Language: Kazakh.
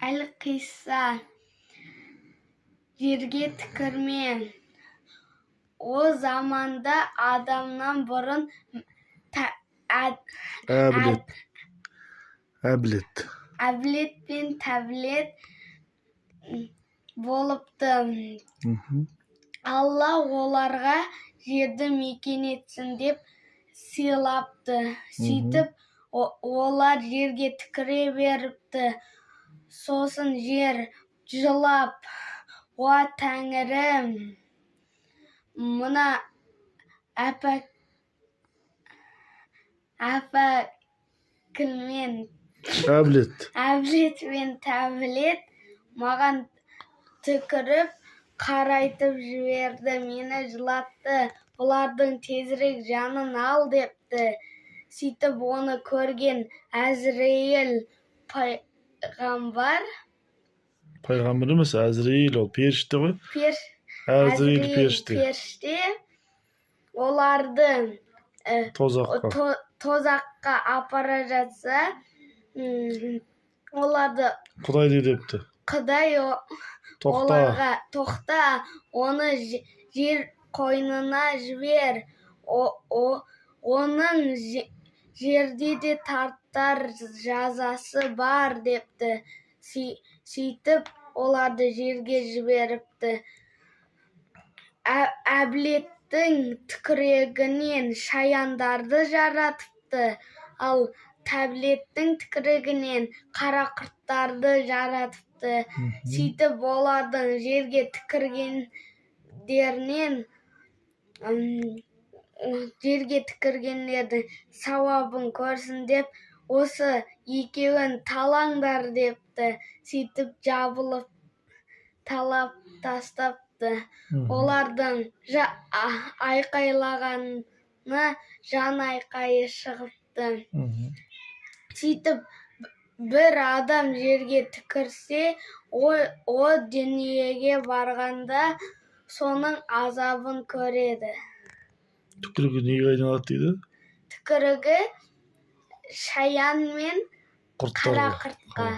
Әл-Қисса жерге түкірме. О заманда адамнан бұрын әбілет пен тәбілет болыпты. Алла оларға жерді мекен етсін деп сыйлапты. Сөйтіп, олар жерге түкіре беріпті. Сосын жер жылап, «О Тәңірім, мына әбілет пен тәбілет маған түкіріп, қарайтып жіберді, мені жылатты, бұлардың тезірек жанын ал» депті. Сөйтіп, оны көрген Әзірейіл пайғамбар емес, Әзірейіл ол періште ғой. Әзірейіл періште оларды тозаққа апара жатса, оларды Құдай депті. Құдай оларға тоқта, оны жер қойнына жібер, оның жерде де тартар жазасы бар депті. Сөйтіп, оларды жерге жіберіпті. Әбілеттің түкірегінен шаяндарды жаратыпты, ал тәбілеттің түкірегінен қарақұрттарды жаратыпты. Сөйтіп, олардың жерге түкіргендердің сауабын көрсін деп, осы екеуін талаңдар депті. Сөйтіп, жабылып, талап тастапты. Олардың айқайлағаны жан айқайы шығыпты. Сөйтіп, бір адам жерге түкірсе, о дүниеге барғанда соның азабын көреді. Түкірігі неге айналады дейді? Түкірігі шаян мен қарақұртқа.